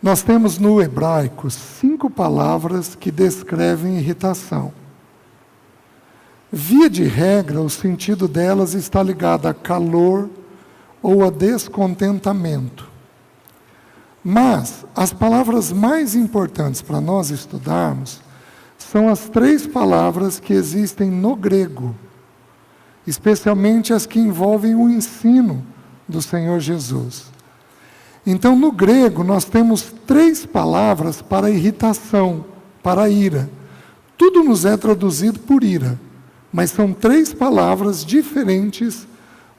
Nós temos no hebraico 5 palavras que descrevem irritação. Via de regra, o sentido delas está ligado a calor ou a descontentamento. Mas as palavras mais importantes para nós estudarmos são as 3 palavras que existem no grego, especialmente as que envolvem o ensino do Senhor Jesus. Então, no grego, nós temos 3 palavras para irritação, para ira. Tudo nos é traduzido por ira, mas são 3 palavras diferentes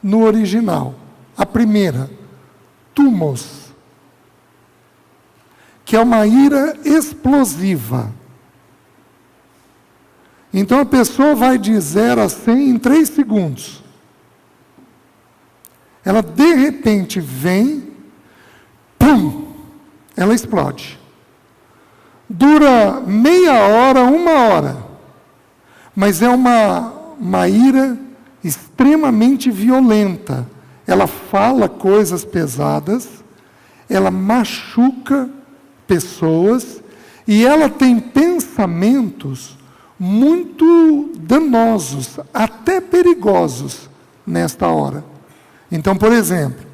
no original. A primeira, thumos, que é uma ira explosiva. Então a pessoa vai de 0 a 100 em 3 segundos. Ela de repente vem, pum, ela explode. Dura meia hora, 1 hora. Mas é uma ira extremamente violenta. Ela fala coisas pesadas, ela machuca pessoas e ela tem pensamentos muito danosos, até perigosos nesta hora. Então, por exemplo,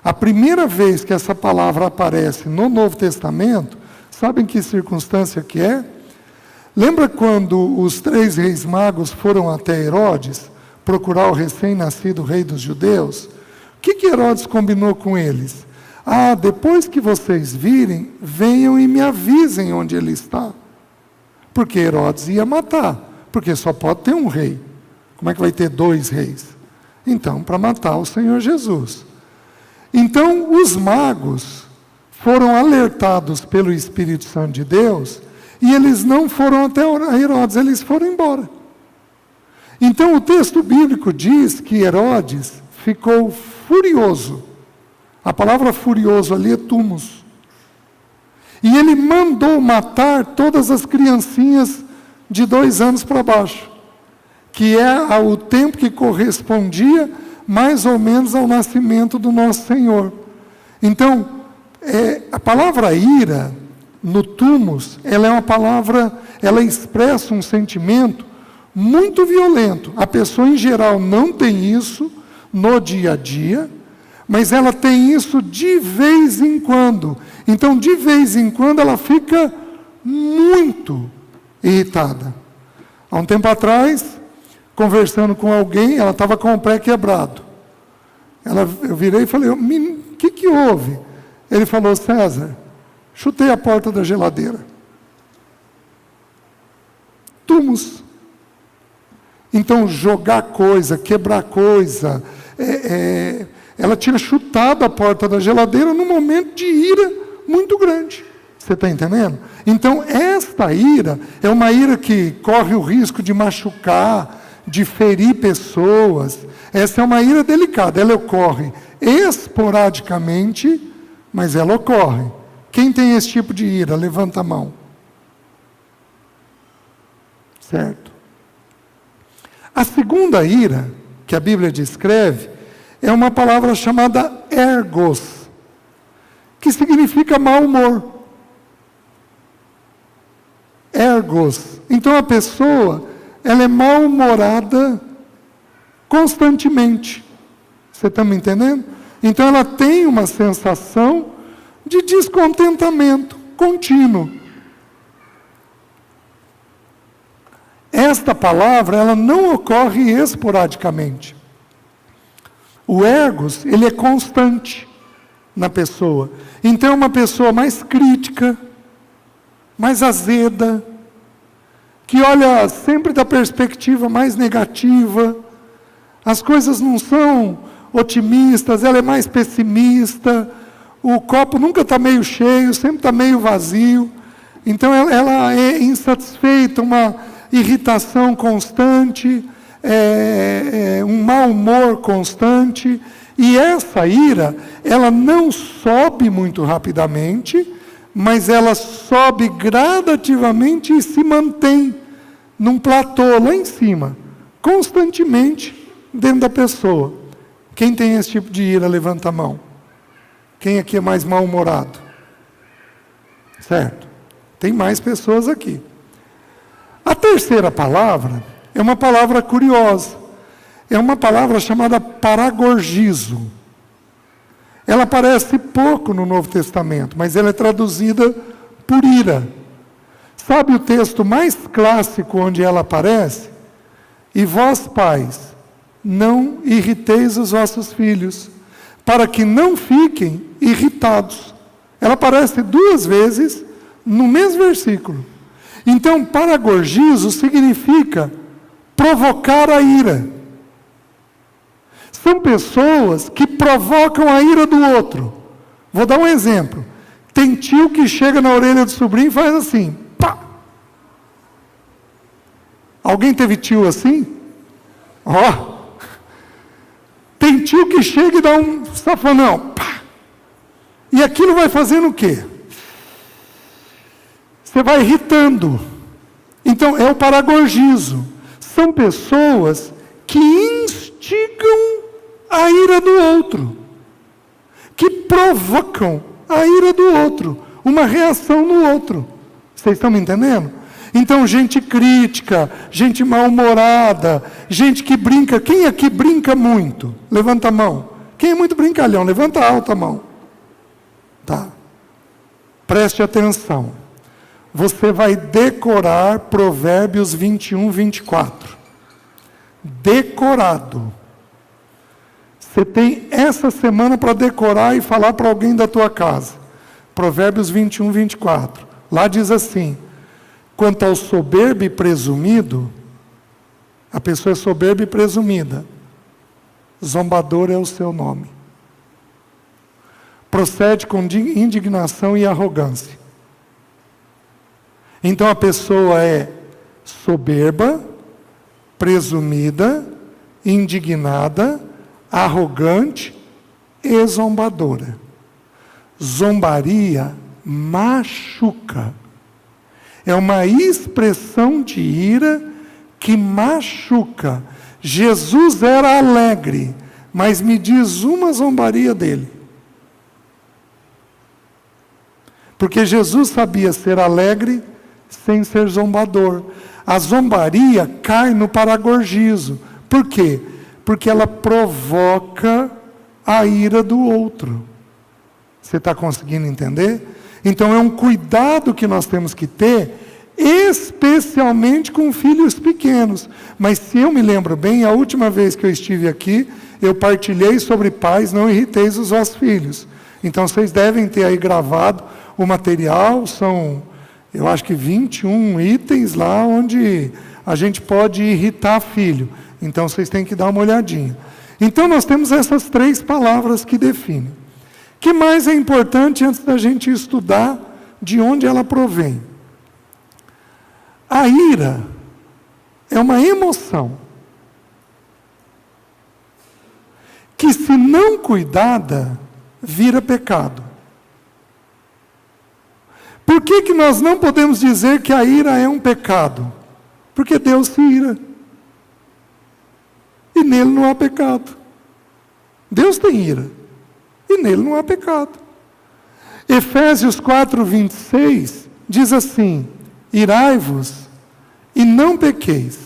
a primeira vez que essa palavra aparece no Novo Testamento, sabem que circunstância que é? Lembra quando os 3 reis magos foram até Herodes procurar o recém-nascido rei dos judeus? O que Herodes combinou com eles? Depois que vocês virem, venham e me avisem onde ele está. Porque Herodes ia matar, porque só pode ter um rei. Como é que vai ter 2 reis? Então, para matar o Senhor Jesus. Então, os magos foram alertados pelo Espírito Santo de Deus, e eles não foram até Herodes, eles foram embora. Então, o texto bíblico diz que Herodes ficou furioso. A palavra furioso ali é thumos. E ele mandou matar todas as criancinhas de 2 anos para baixo, que é o tempo que correspondia mais ou menos ao nascimento do nosso Senhor. Então, a palavra ira, no thumos, ela é uma palavra, ela expressa um sentimento muito violento. A pessoa, em geral, não tem isso no dia a dia, mas ela tem isso de vez em quando. Então, de vez em quando, ela fica muito irritada. Há um tempo atrás, conversando com alguém, ela estava com o pé quebrado. Eu virei e falei, o que houve? Ele falou, César, chutei a porta da geladeira. Thumos. Então, jogar coisa, quebrar coisa, ela tinha chutado a porta da geladeira num momento de ira muito grande. Você está entendendo? Então, esta ira é uma ira que corre o risco de machucar, de ferir pessoas. Essa é uma ira delicada. Ela ocorre esporadicamente, mas ela ocorre. Quem tem esse tipo de ira? Levanta a mão. Certo? A segunda ira, que a Bíblia descreve, é uma palavra chamada ergos, que significa mau humor. Ergos. Então a pessoa, ela é mal-humorada constantemente. Você está me entendendo? Então ela tem uma sensação de descontentamento contínuo. Esta palavra, ela não ocorre esporadicamente. O ergos, ele é constante na pessoa. Então é uma pessoa mais crítica, mais azeda, que olha sempre da perspectiva mais negativa. As coisas não são otimistas, ela é mais pessimista. O copo nunca está meio cheio, sempre está meio vazio. Então ela é insatisfeita, uma irritação constante, um mau humor constante. E essa ira, ela não sobe muito rapidamente, mas ela sobe gradativamente e se mantém num platô lá em cima, constantemente dentro da pessoa. Quem tem esse tipo de ira, levanta a mão. Quem aqui é mais mal-humorado? Certo? Tem mais pessoas aqui. A terceira palavra é uma palavra curiosa. É uma palavra chamada paragorgizo. Ela aparece pouco no Novo Testamento, mas ela é traduzida por ira. Sabe o texto mais clássico onde ela aparece? E vós, pais, não irriteis os vossos filhos, para que não fiquem irritados. Ela aparece 2 vezes no mesmo versículo. Então, paragorgizo significa provocar a ira. São pessoas que provocam a ira do outro. Vou dar um exemplo. Tem tio que chega na orelha do sobrinho e faz assim, pá! Alguém teve tio assim? Ó! Tem tio que chega e dá um safanão, pá! E aquilo vai fazendo o quê? Você vai irritando. Então, é o paragorgizo. São pessoas que instigam a ira do outro, que provocam a ira do outro, uma reação no outro. Vocês estão me entendendo? Então, gente crítica, gente mal-humorada, gente que brinca. Quem aqui brinca muito? Levanta a mão. Quem é muito brincalhão? Levanta alta a mão. Tá. Preste atenção. Você vai decorar Provérbios 21, 24. Decorado. Você tem essa semana para decorar e falar para alguém da tua casa. Provérbios 21, 24. Lá diz assim: quanto ao soberbo e presumido, a pessoa é soberba e presumida, zombador é o seu nome. Procede com indignação e arrogância. Então a pessoa é soberba, presumida, indignada, arrogante e zombadora. Zombaria machuca. É uma expressão de ira que machuca. Jesus era alegre, mas me diz uma zombaria dele. Porque Jesus sabia ser alegre sem ser zombador. A zombaria cai no paragorgizo. Por quê? Porque ela provoca a ira do outro. Você está conseguindo entender? Então é um cuidado que nós temos que ter, especialmente com filhos pequenos. Mas se eu me lembro bem, a última vez que eu estive aqui, eu partilhei sobre pais, não irriteis os vossos filhos. Então vocês devem ter aí gravado o material, são, eu acho que 21 itens lá onde a gente pode irritar filho. Então vocês têm que dar uma olhadinha. Então nós temos essas 3 palavras que definem. O que mais é importante antes da gente estudar de onde ela provém? A ira é uma emoção que, se não cuidada, vira pecado. Por que nós não podemos dizer que a ira é um pecado? Porque Deus se ira. E nele não há pecado. Deus tem ira. E nele não há pecado. Efésios 4, 26 diz assim: irai-vos e não pequeis.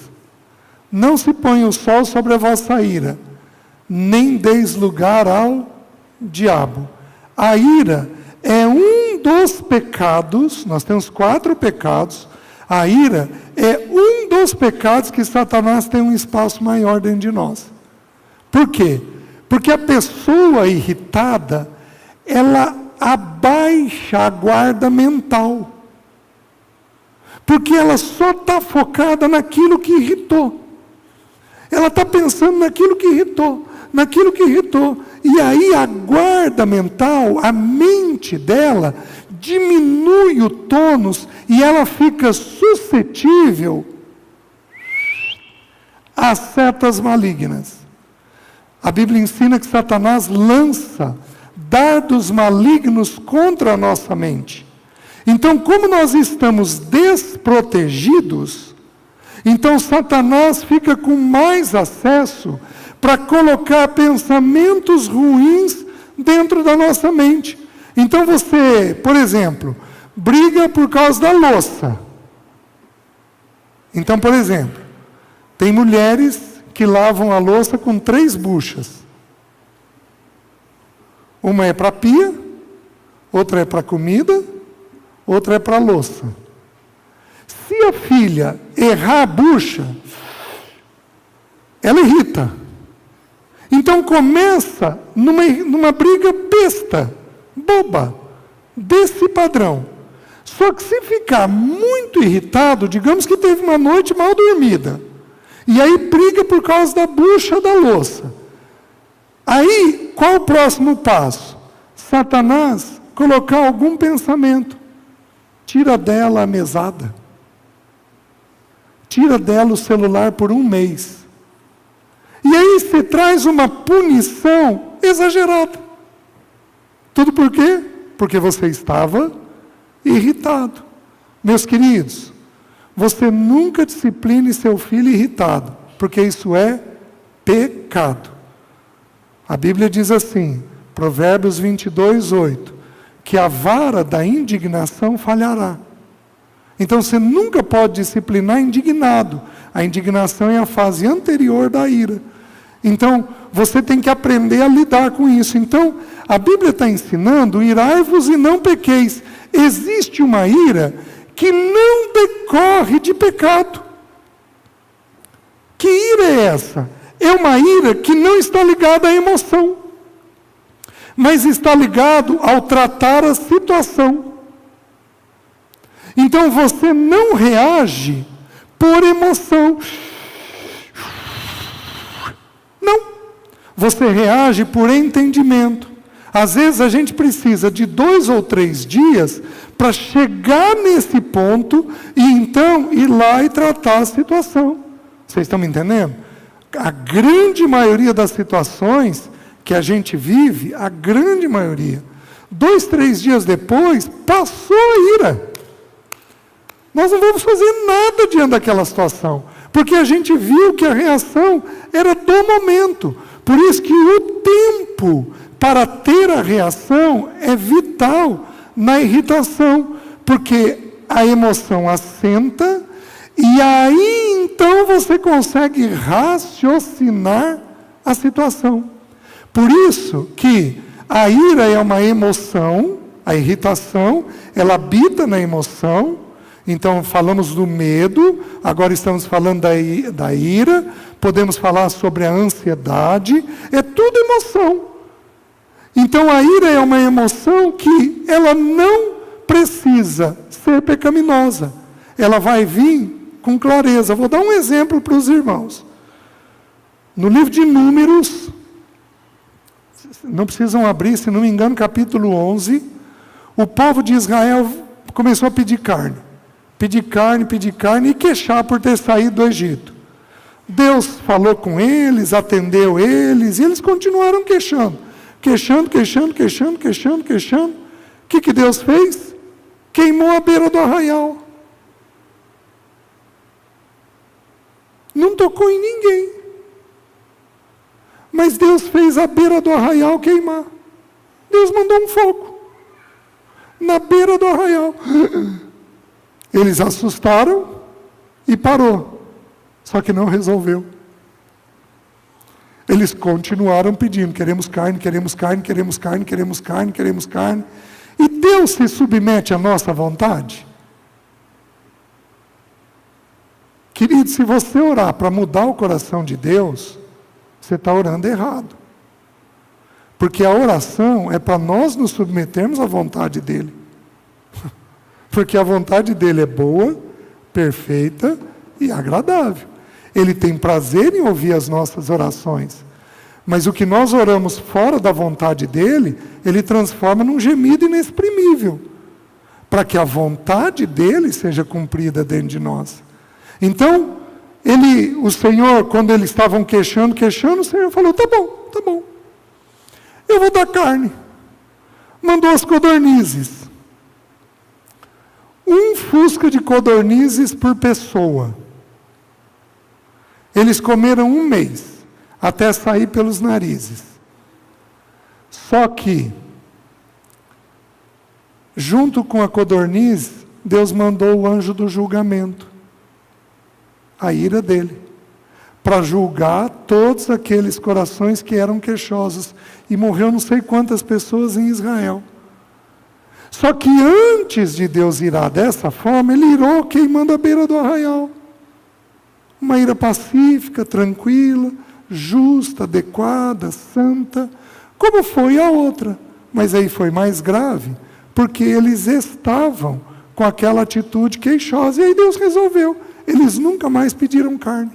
Não se ponha o sol sobre a vossa ira, nem deis lugar ao diabo. A ira é um dos pecados, nós temos 4 pecados, a ira é um dos pecados que Satanás tem um espaço maior dentro de nós. Por quê? Porque a pessoa irritada, ela abaixa a guarda mental. Porque ela só está focada naquilo que irritou. Ela está pensando naquilo que irritou, naquilo que irritou. E aí a guarda mental, a mente dela, diminui o tônus e ela fica suscetível a setas malignas. A Bíblia ensina que Satanás lança dardos malignos contra a nossa mente. Então, como nós estamos desprotegidos, então Satanás fica com mais acesso para colocar pensamentos ruins dentro da nossa mente. Então você, por exemplo, briga por causa da louça. Então, por exemplo, tem mulheres que lavam a louça com 3 buchas. Uma é para a pia, outra é para a comida, outra é para a louça. Se a filha errar a bucha, ela irrita. Então começa numa briga besta, boba, desse padrão. Só que se ficar muito irritado, digamos que teve uma noite mal dormida, e aí briga por causa da bucha da louça. Aí, qual o próximo passo? Satanás colocar algum pensamento. Tira dela a mesada. Tira dela o celular por 1 mês. E aí se traz uma punição exagerada. Tudo por quê? Porque você estava irritado. Meus queridos, você nunca discipline seu filho irritado, porque isso é pecado. A Bíblia diz assim, Provérbios 22:8, que a vara da indignação falhará. Então você nunca pode disciplinar indignado. A indignação é a fase anterior da ira. Então, você tem que aprender a lidar com isso. Então, a Bíblia está ensinando, irai-vos e não pequeis. Existe uma ira que não decorre de pecado. Que ira é essa? É uma ira que não está ligada à emoção, mas está ligado ao tratar a situação. Então você não reage por emoção. Não. Você reage por entendimento. Às vezes a gente precisa de 2 ou 3 dias para chegar nesse ponto e então ir lá e tratar a situação. Vocês estão me entendendo? A grande maioria das situações que a gente vive, a grande maioria, 2, 3 dias depois, passou a ira. Nós não vamos fazer nada diante daquela situação, porque a gente viu que a reação era do momento. Por isso que o tempo para ter a reação é vital na irritação, porque a emoção assenta, e aí então você consegue raciocinar a situação. Por isso que a ira é uma emoção, a irritação, ela habita na emoção. Então falamos do medo, agora estamos falando da ira, podemos falar sobre a ansiedade, é tudo emoção. Então a ira é uma emoção que ela não precisa ser pecaminosa, ela vai vir com clareza. Vou dar um exemplo para os irmãos. No livro de Números, não precisam abrir, se não me engano, capítulo 11, o povo de Israel começou a pedir carne. Pedir carne e queixar por ter saído do Egito. Deus falou com eles, atendeu eles, e eles continuaram queixando. Queixando. O que Deus fez? Queimou a beira do arraial. Não tocou em ninguém. Mas Deus fez a beira do arraial queimar. Deus mandou um fogo na beira do arraial. Eles assustaram e parou. Só que não resolveu. Eles continuaram pedindo, queremos carne. E Deus se submete à nossa vontade? Querido, se você orar para mudar o coração de Deus, você está orando errado. Porque a oração é para nós nos submetermos à vontade dEle. Porque a vontade dEle é boa, perfeita e agradável. Ele tem prazer em ouvir as nossas orações. Mas o que nós oramos fora da vontade dEle, Ele transforma num gemido inexprimível. Para que a vontade dEle seja cumprida dentro de nós. Então, o Senhor, quando eles estavam queixando, o Senhor falou, tá bom. Eu vou dar carne. Mandou as codornizes. 1 fusca de codornizes por pessoa. Eles comeram 1 mês, até sair pelos narizes. Só que, junto com a codorniz, Deus mandou o anjo do julgamento, a ira dele, para julgar todos aqueles corações que eram queixosos. E morreu não sei quantas pessoas em Israel. Só que antes de Deus irar dessa forma, ele irou queimando à beira do arraial. Uma ira pacífica, tranquila, justa, adequada, santa, como foi a outra. Mas aí foi mais grave, porque eles estavam com aquela atitude queixosa. E aí Deus resolveu. Eles nunca mais pediram carne.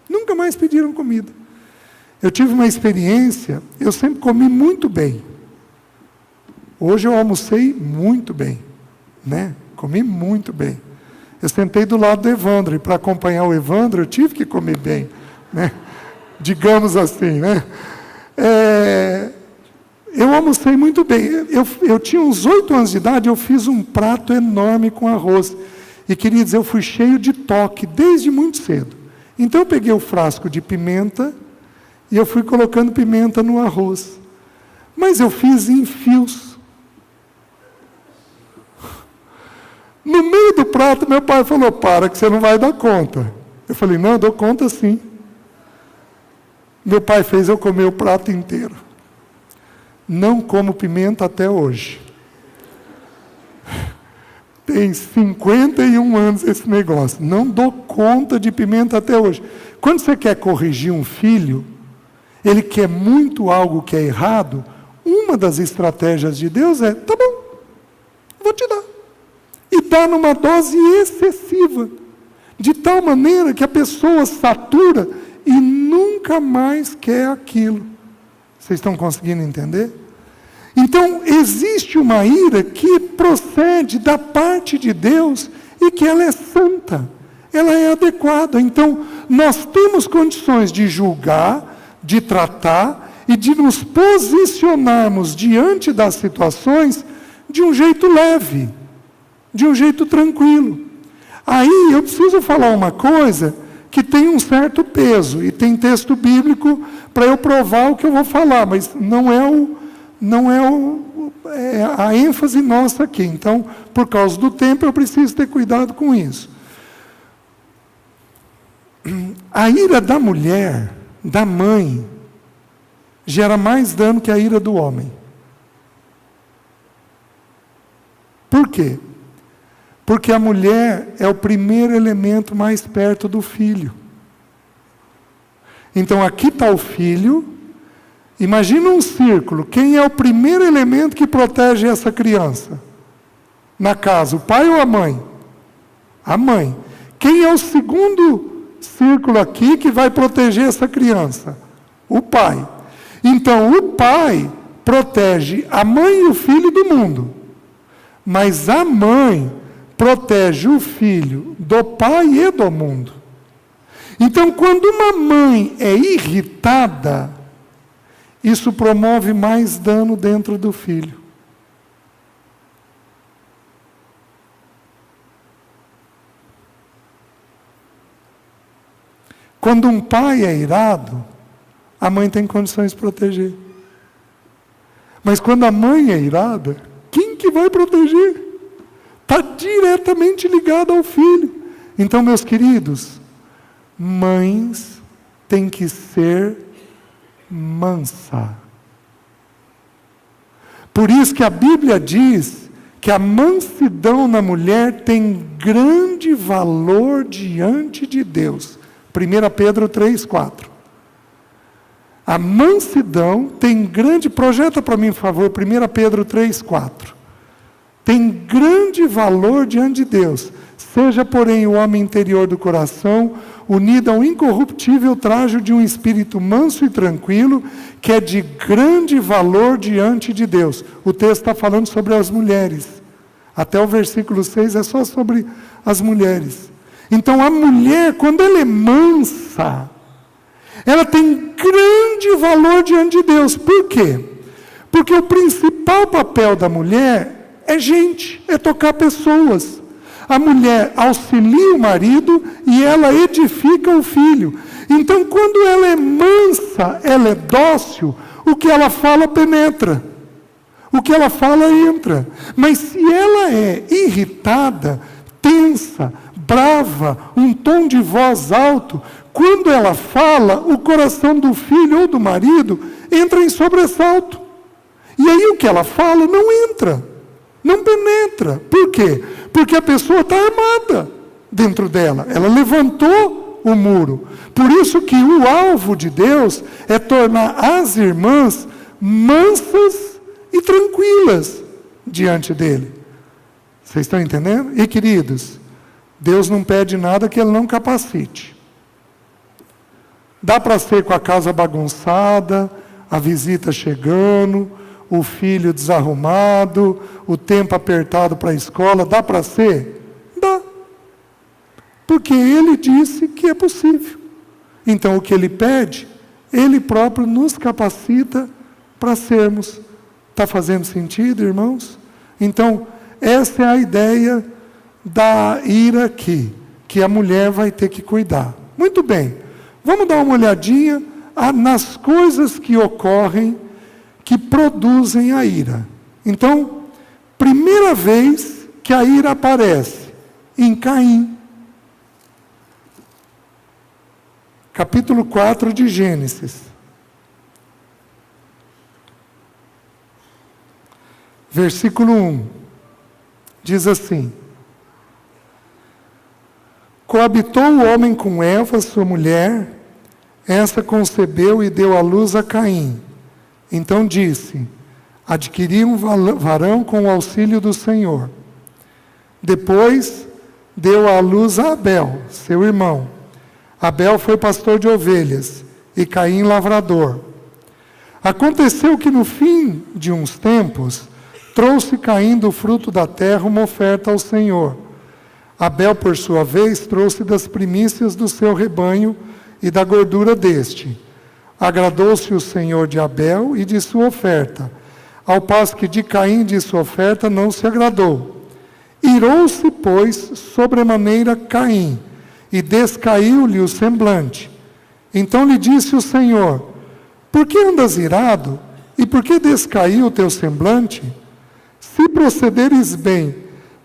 Nunca mais pediram comida. Eu tive uma experiência, eu sempre comi muito bem. Hoje eu almocei muito bem, né? Comi muito bem. Eu sentei do lado do Evandro, e para acompanhar o Evandro eu tive que comer bem, né? Digamos assim, né? Eu almocei muito bem. Eu tinha uns 8 anos de idade, eu fiz um prato enorme com arroz. E, queridos, eu fui cheio de toque desde muito cedo. Então eu peguei o frasco de pimenta e eu fui colocando pimenta no arroz. Mas eu fiz em fios. No meio do prato, meu pai falou, para que você não vai dar conta. Eu falei, não, eu dou conta sim. Meu pai fez eu comer o prato inteiro. Não como pimenta até hoje. Tem 51 anos esse negócio. Não dou conta de pimenta até hoje. Quando você quer corrigir um filho, ele quer muito algo que é errado, uma das estratégias de Deus é, tá bom, vou te dar. E dá numa dose excessiva, de tal maneira que a pessoa satura e nunca mais quer aquilo. Vocês estão conseguindo entender? Então, existe uma ira que procede da parte de Deus e que ela é santa, ela é adequada. Então, nós temos condições de julgar, de tratar e de nos posicionarmos diante das situações de um jeito leve, de um jeito tranquilo. Aí eu preciso falar uma coisa que tem um certo peso, e tem texto bíblico para eu provar o que eu vou falar, mas não é a ênfase nossa aqui. Então, por causa do tempo, eu preciso ter cuidado com isso. A ira da mulher, da mãe, gera mais dano que a ira do homem. Por quê? Porque a mulher é o primeiro elemento mais perto do filho. Então, aqui está o filho. Imagina um círculo. Quem é o primeiro elemento que protege essa criança? Na casa, o pai ou a mãe? A mãe. Quem é o segundo círculo aqui que vai proteger essa criança? O pai. Então, o pai protege a mãe e o filho do mundo. Mas a mãe protege o filho do pai e do mundo. Então, quando uma mãe é irritada, isso promove mais dano dentro do filho. Quando um pai é irado, a mãe tem condições de proteger. Mas quando a mãe é irada, quem que vai proteger? Está diretamente ligado ao filho. Então, meus queridos, mães têm que ser mansa. Por isso que a Bíblia diz que a mansidão na mulher tem grande valor diante de Deus. 1 Pedro 3,4. A mansidão tem grande... Projeta para mim, por favor, 1 Pedro 3,4. Tem grande valor diante de Deus. Seja, porém, o homem interior do coração, unido ao incorruptível trajo de um espírito manso e tranquilo, que é de grande valor diante de Deus. O texto está falando sobre as mulheres. Até o versículo 6 é só sobre as mulheres. Então, a mulher, quando ela é mansa, ela tem grande valor diante de Deus. Por quê? Porque o principal papel da mulher é gente, é tocar pessoas. A mulher auxilia o marido e ela edifica o filho. Então, quando ela é mansa, ela é dócil, o que ela fala penetra. O que ela fala entra. Mas se ela é irritada, tensa, brava, um tom de voz alto, quando ela fala, o coração do filho ou do marido entra em sobressalto. E aí o que ela fala não entra, não penetra. Por quê? Porque a pessoa está armada dentro dela. Ela levantou o muro. Por isso que o alvo de Deus é tornar as irmãs mansas e tranquilas diante dele. Vocês estão entendendo? E queridos, Deus não pede nada que ele não capacite. Dá para ser com a casa bagunçada, a visita chegando, o filho desarrumado, o tempo apertado para a escola, dá para ser? Dá. Porque ele disse que é possível. Então o que ele pede, ele próprio nos capacita para sermos. Está fazendo sentido, irmãos? Então, essa é a ideia da ira aqui, que a mulher vai ter que cuidar. Muito bem, vamos dar uma olhadinha nas coisas que ocorrem, que produzem a ira. Então, primeira vez que a ira aparece, em Caim. Capítulo 4 de Gênesis. Versículo 1, diz assim: coabitou o homem com Eva, sua mulher, essa concebeu e deu à luz a Caim. Então disse: adquiri um varão com o auxílio do Senhor. Depois deu à luz a Abel, seu irmão. Abel foi pastor de ovelhas e Caim lavrador. Aconteceu que no fim de uns tempos, trouxe Caim do fruto da terra uma oferta ao Senhor. Abel, por sua vez, trouxe das primícias do seu rebanho e da gordura deste. Agradou-se o Senhor de Abel e de sua oferta, ao passo que de Caim de sua oferta não se agradou. Irou-se, pois, sobremaneira Caim, e descaiu-lhe o semblante. Então lhe disse o Senhor: por que andas irado? E por que descaiu o teu semblante? Se procederes bem,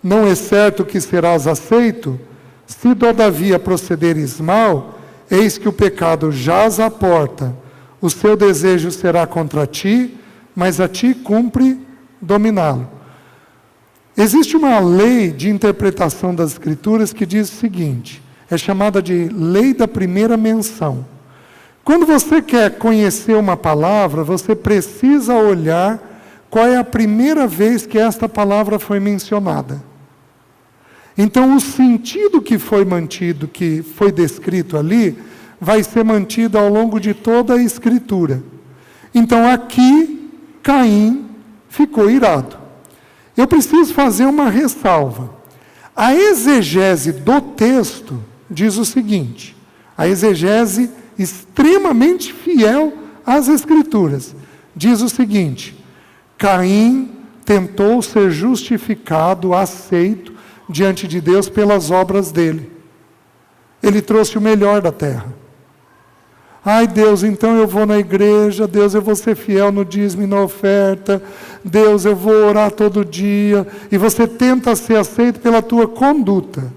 não é certo que serás aceito? Se todavia procederes mal, eis que o pecado jaz à porta. O seu desejo será contra ti, mas a ti cumpre dominá-lo. Existe uma lei de interpretação das Escrituras que diz o seguinte, é chamada de lei da primeira menção. Quando você quer conhecer uma palavra, você precisa olhar qual é a primeira vez que esta palavra foi mencionada. Então, o sentido que foi mantido, que foi descrito ali, vai ser mantido ao longo de toda a Escritura. Então, aqui, Caim ficou irado. Eu preciso fazer uma ressalva. A exegese do texto diz o seguinte, a exegese extremamente fiel às Escrituras, diz o seguinte: Caim tentou ser justificado, aceito diante de Deus pelas obras dele. Ele trouxe o melhor da terra. Ai Deus, então eu vou na igreja, Deus, eu vou ser fiel no dízimo e na oferta, Deus, eu vou orar todo dia, e você tenta ser aceito pela tua conduta.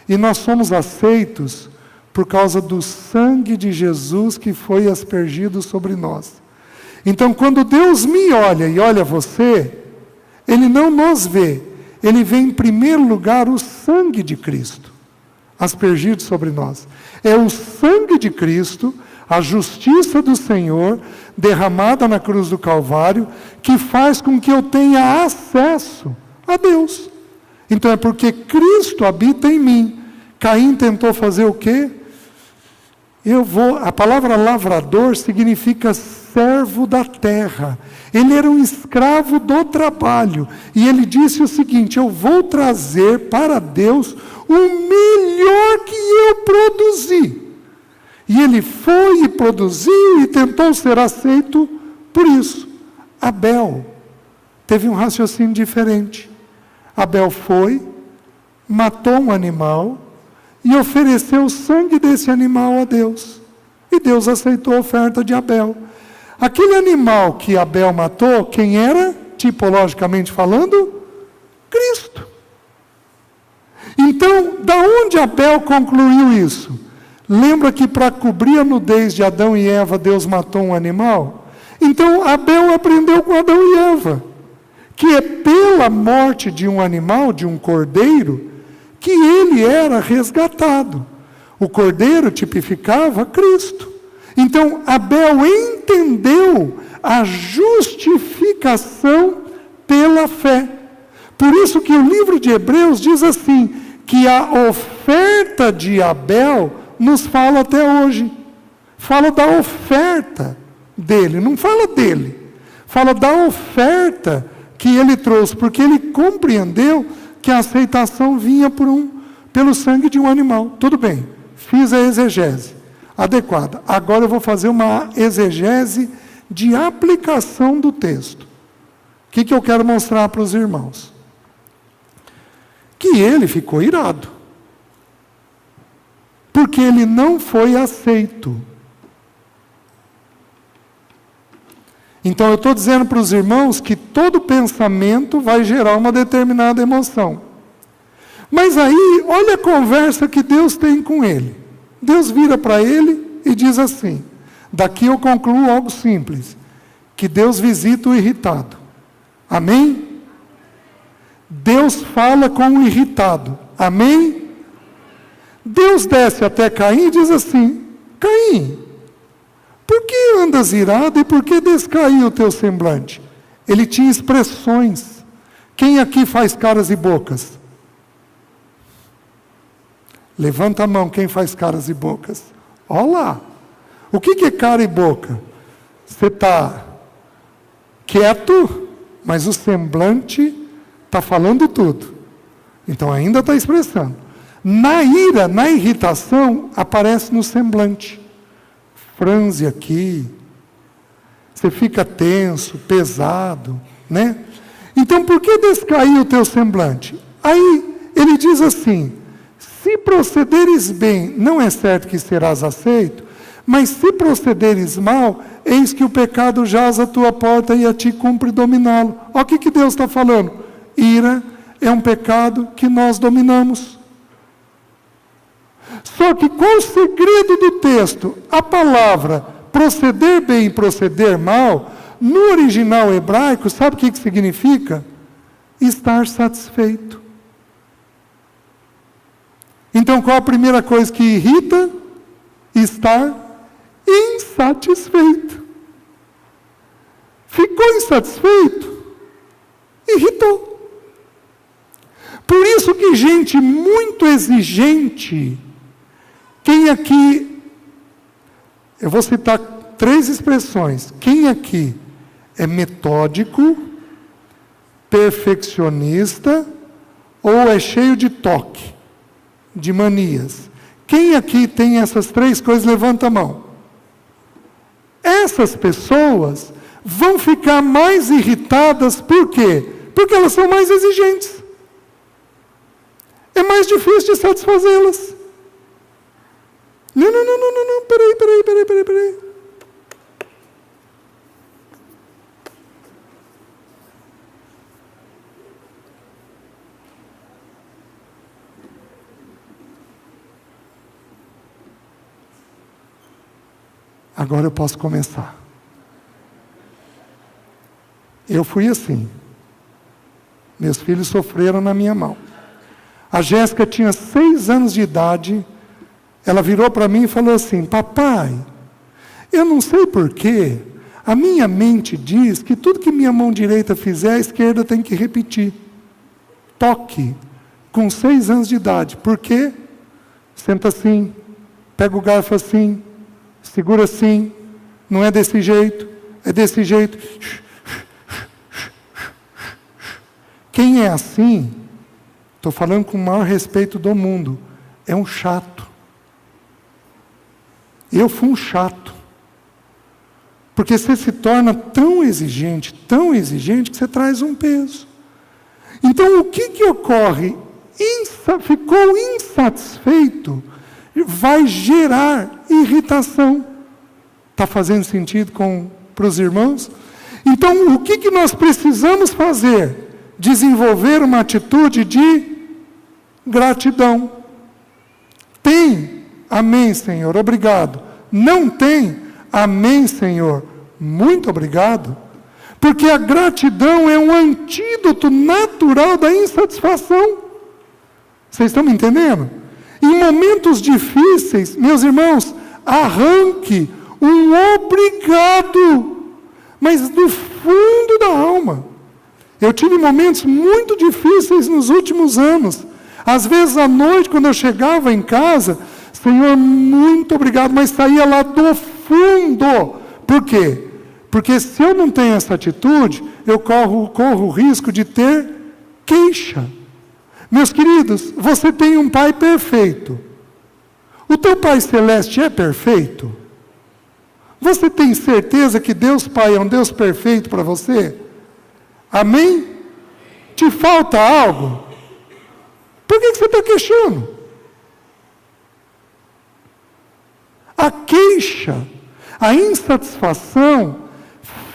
E nós somos aceitos por causa do sangue de Jesus que foi aspergido sobre nós. Então, quando Deus me olha e olha você, Ele não nos vê, Ele vê em primeiro lugar o sangue de Cristo, aspergido sobre nós. É o sangue de Cristo, a justiça do Senhor, derramada na cruz do Calvário, que faz com que eu tenha acesso a Deus. Então é porque Cristo habita em mim. Caim tentou fazer o quê? A palavra lavrador significa servo da terra. Ele era um escravo do trabalho. E ele disse o seguinte: eu vou trazer para Deus o melhor que eu produzi. E ele foi e produziu e tentou ser aceito por isso. Abel teve um raciocínio diferente. Abel foi, matou um animal e ofereceu o sangue desse animal a Deus. E Deus aceitou a oferta de Abel. Aquele animal que Abel matou, quem era? tipologicamente falando, Cristo. Então, da onde Abel concluiu isso? Lembra que para cobrir a nudez de Adão e Eva, Deus matou um animal? Então, Abel aprendeu com Adão e Eva, que é pela morte de um animal, de um cordeiro, que ele era resgatado. O cordeiro tipificava Cristo. Então, Abel entendeu a justificação pela fé. Por isso que o livro de Hebreus diz assim, que a oferta de Abel nos fala até hoje. Fala da oferta dele, não fala dele. Fala da oferta que ele trouxe, porque ele compreendeu que a aceitação vinha pelo sangue de um animal. Tudo bem, fiz a exegese adequada. Agora eu vou fazer uma exegese de aplicação do texto. O que eu quero mostrar para os irmãos? Que ele ficou irado. Porque ele não foi aceito. Então eu estou dizendo para os irmãos que todo pensamento vai gerar uma determinada emoção. Mas aí, olha a conversa que Deus tem com ele. Deus vira para ele e diz assim, daqui eu concluo algo simples, que Deus visita o irritado. Amém? Deus fala com o irritado. Amém? Deus desce até Caim e diz assim, Caim, por que andas irado e por que descaiu o teu semblante? Ele tinha expressões. Quem aqui faz caras e bocas? Levanta a mão, quem faz caras e bocas? Olha lá. O que é cara e boca? Você está quieto, mas o semblante está falando tudo. Então ainda está expressando. Na ira, na irritação, aparece no semblante. Franze aqui. Você fica tenso, pesado, né? Então por que descaiu o teu semblante? Aí ele diz assim, se procederes bem, não é certo que serás aceito, mas se procederes mal, eis que o pecado jaz à tua porta e a ti cumpre dominá-lo. Olha o que Deus está falando. Ira é um pecado que nós dominamos. Só que qual o segredo do texto? A palavra proceder bem e proceder mal, no original hebraico, sabe o que significa? Estar satisfeito. Então, qual a primeira coisa que irrita? Estar insatisfeito. Ficou insatisfeito? Irritou. Por isso que gente muito exigente, quem aqui, eu vou citar 3 expressões, quem aqui é metódico, perfeccionista ou é cheio de toque, de manias? Quem aqui tem essas 3 coisas, levanta a mão. Essas pessoas vão ficar mais irritadas, por quê? Porque elas são mais exigentes. É mais difícil de satisfazê-las. Não, peraí. Agora eu posso começar. Eu fui assim. Meus filhos sofreram na minha mão. A Jéssica tinha 6 anos de idade. Ela virou para mim e falou assim, papai, eu não sei porquê, a minha mente diz que tudo que minha mão direita fizer, a esquerda tem que repetir. Toque, com 6 anos de idade. Por quê? Senta assim, pega o garfo assim, segura assim, não é desse jeito, é desse jeito. Quem é assim, estou falando com o maior respeito do mundo, é um chato. Eu fui um chato. Porque você se torna tão exigente, que você traz um peso. Então, o que ocorre? Ficou insatisfeito, vai gerar irritação. Está fazendo sentido para os irmãos? Então, o que nós precisamos fazer? Desenvolver uma atitude de gratidão. Tem, amém, Senhor, obrigado. Não tem, amém, Senhor, muito obrigado. Porque a gratidão é um antídoto natural da insatisfação. Vocês estão me entendendo? Em momentos difíceis, meus irmãos, arranque um obrigado, mas do fundo da alma. Eu tive momentos muito difíceis nos últimos anos. Às vezes à noite, quando eu chegava em casa, Senhor, muito obrigado, mas saía lá do fundo. Por quê? Porque se eu não tenho essa atitude, eu corro o risco de ter queixa. Meus queridos, você tem um Pai perfeito. O teu Pai Celeste é perfeito? Você tem certeza que Deus Pai é um Deus perfeito para você? Amém? Te falta algo? Por que você está queixando? A queixa, a insatisfação,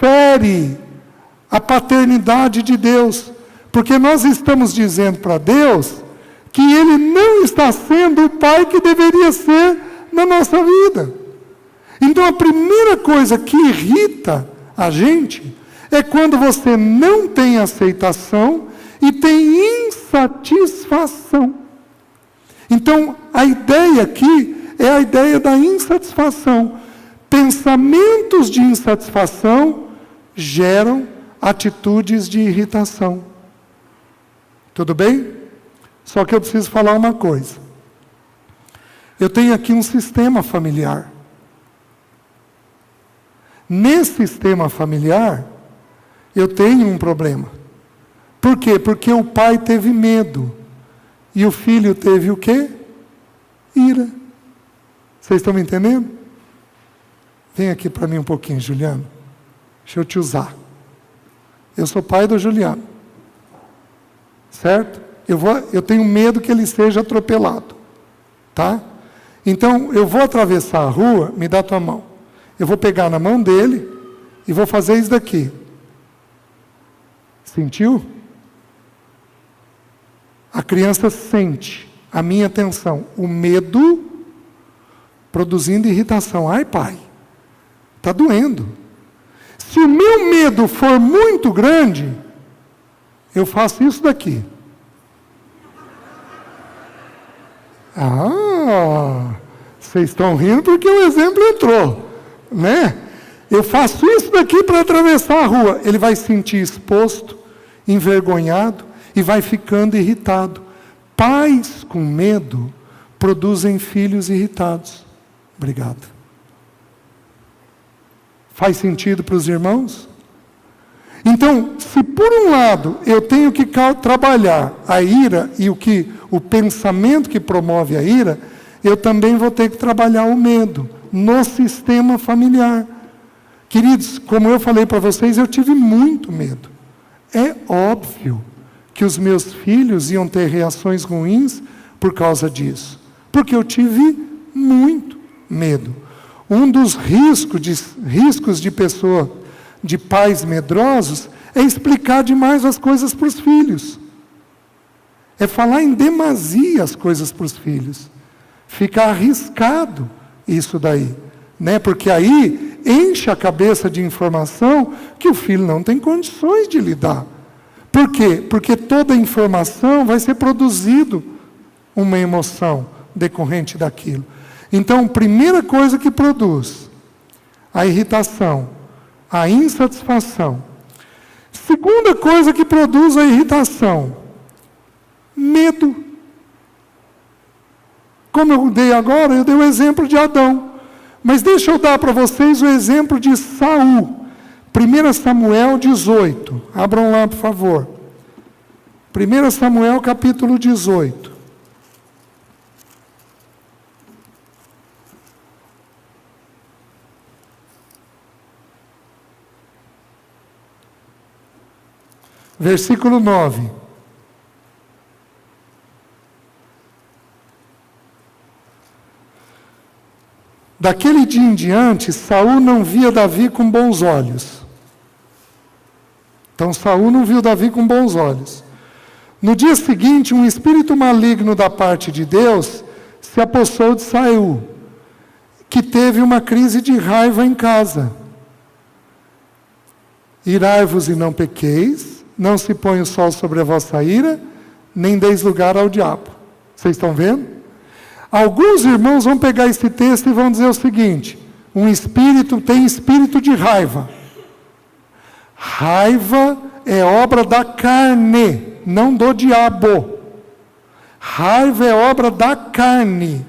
fere a paternidade de Deus. Porque nós estamos dizendo para Deus que Ele não está sendo o Pai que deveria ser na nossa vida. Então a primeira coisa que irrita a gente é quando você não tem aceitação e tem insatisfação. Então a ideia aqui é a ideia da insatisfação. Pensamentos de insatisfação geram atitudes de irritação. Tudo bem? Só que eu preciso falar uma coisa. Eu tenho aqui um sistema familiar. Nesse sistema familiar, eu tenho um problema. Por quê? Porque o pai teve medo. E o filho teve o quê? Ira. Vocês estão me entendendo? Vem aqui para mim um pouquinho, Juliano. Deixa eu te usar. Eu sou pai do Juliano. Certo? Eu tenho medo que ele seja atropelado. Tá? Então, eu vou atravessar a rua, me dá tua mão. Eu vou pegar na mão dele e vou fazer isso daqui. Sentiu? A criança sente a minha atenção. O medo produzindo irritação. Ai, pai, está doendo. Se o meu medo for muito grande, eu faço isso daqui. Vocês estão rindo porque o exemplo entrou, né? Eu faço isso daqui para atravessar a rua. Ele vai se sentir exposto, envergonhado e vai ficando irritado. Pais com medo produzem filhos irritados. Obrigado. Faz sentido para os irmãos? Então, se por um lado eu tenho que trabalhar a ira e o pensamento que promove a ira, eu também vou ter que trabalhar o medo no sistema familiar. Queridos, como eu falei para vocês, eu tive muito medo. É óbvio que os meus filhos iam ter reações ruins por causa disso, porque eu tive muito medo. Um dos riscos de pais medrosos é explicar demais as coisas para os filhos. É falar em demasia as coisas para os filhos. Fica arriscado isso daí, né? Porque aí enche a cabeça de informação que o filho não tem condições de lidar. Por quê? Porque toda informação vai ser produzido uma emoção decorrente daquilo. Então, primeira coisa que produz a irritação, a insatisfação. Segunda coisa que produz a irritação, medo. Como eu dei agora, eu dei o exemplo de Adão. Mas deixa eu dar para vocês o exemplo de Saul. 1 Samuel 18. Abram lá, por favor. 1 Samuel capítulo 18. Versículo 9. Daquele dia em diante, Saul não via Davi com bons olhos. Então Saul não viu Davi com bons olhos. No dia seguinte, um espírito maligno da parte de Deus se apossou de Saul, que teve uma crise de raiva em casa. Irai-vos e não pequeis, não se põe o sol sobre a vossa ira, nem deis lugar ao diabo. Vocês estão vendo? Alguns irmãos vão pegar esse texto e vão dizer o seguinte: tem espírito de raiva. Raiva é obra da carne, não do diabo. Raiva é obra da carne.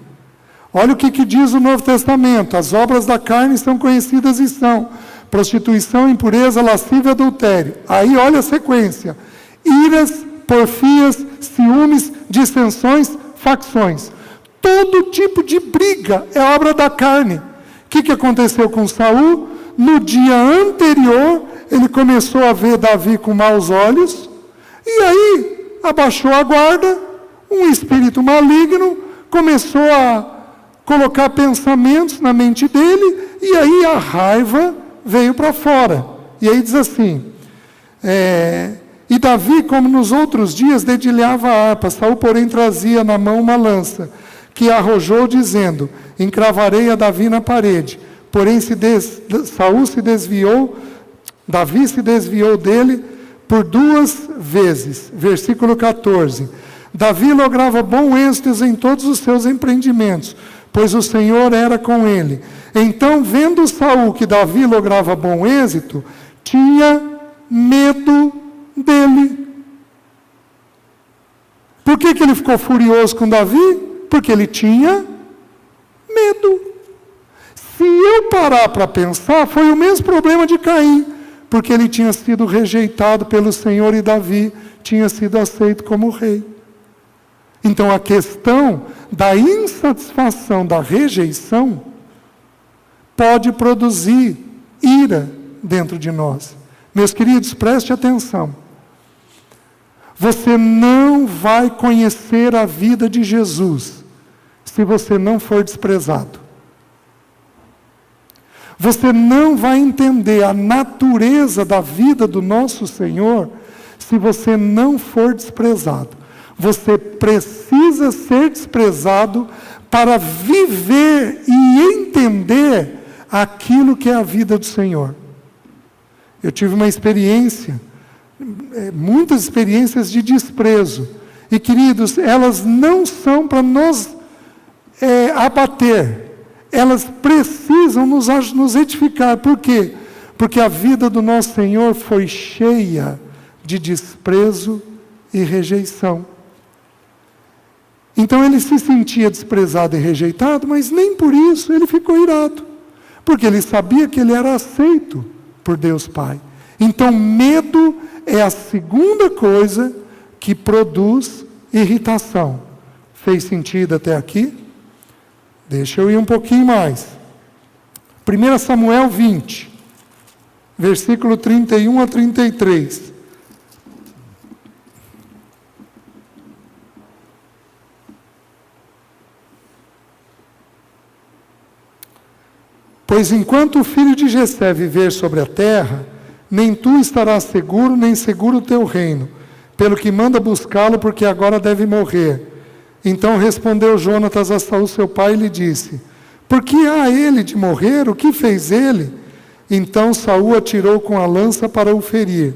Olha o que diz o Novo Testamento: as obras da carne são conhecidas e são prostituição, impureza, lascívia, adultério. Aí olha a sequência: iras, porfias, ciúmes, dissensões, facções. Todo tipo de briga é obra da carne. O que aconteceu com Saul? No dia anterior, ele começou a ver Davi com maus olhos, e aí abaixou a guarda, um espírito maligno começou a colocar pensamentos na mente dele, e aí a raiva veio para fora. E aí diz assim, e Davi, como nos outros dias, dedilhava a harpa. Saul, porém, trazia na mão uma lança, que arrojou, dizendo: encravarei a Davi na parede. Porém, Davi se desviou dele por 2 vezes. Versículo 14. Davi lograva bom êxito em todos os seus empreendimentos, pois o Senhor era com ele. Então, vendo Saul que Davi lograva bom êxito, tinha medo dele. Por que ele ficou furioso com Davi? Porque ele tinha medo. Se eu parar para pensar, foi o mesmo problema de Caim, porque ele tinha sido rejeitado pelo Senhor e Davi tinha sido aceito como rei. Então a questão da insatisfação, da rejeição, pode produzir ira dentro de nós. Meus queridos, preste atenção. Você não vai conhecer a vida de Jesus se você não for desprezado. Você não vai entender a natureza da vida do nosso Senhor se você não for desprezado. Você precisa ser desprezado para viver e entender aquilo que é a vida do Senhor. Eu tive uma experiência, muitas experiências de desprezo. E, queridos, elas não são para nos abater. Elas precisam nos edificar. Por quê? Porque a vida do nosso Senhor foi cheia de desprezo e rejeição. Então ele se sentia desprezado e rejeitado, mas nem por isso ele ficou irado. Porque ele sabia que ele era aceito por Deus Pai. Então medo é a segunda coisa que produz irritação. Fez sentido até aqui? Deixa eu ir um pouquinho mais. 1 Samuel 20, versículo 31 a 33. Pois enquanto o filho de Jessé viver sobre a terra, nem tu estarás seguro, nem seguro o teu reino, pelo que manda buscá-lo, porque agora deve morrer. Então respondeu Jonatas a Saul seu pai e lhe disse: por que há ele de morrer? O que fez ele? Então Saul atirou com a lança para o ferir.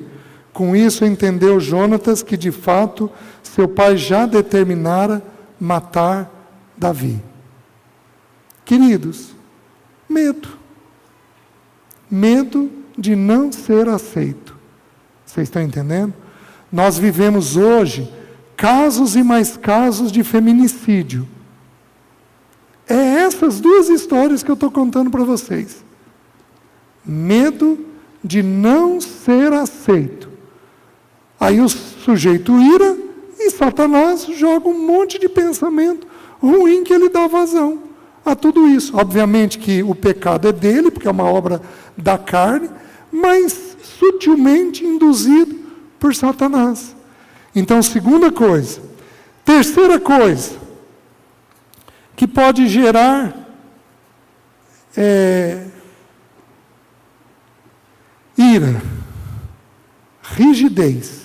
Com isso entendeu Jonatas que de fato seu pai já determinara matar Davi. Queridos, medo. Medo de não ser aceito. Vocês estão entendendo? Nós vivemos hoje casos e mais casos de feminicídio. É essas 2 histórias que eu estou contando para vocês. Medo de não ser aceito. Aí o sujeito ira e Satanás joga um monte de pensamento ruim que ele dá vazão a tudo isso. Obviamente que o pecado é dele, porque é uma obra da carne, mas sutilmente induzido por Satanás. Então, segunda coisa. Terceira coisa, que pode gerar ira, rigidez.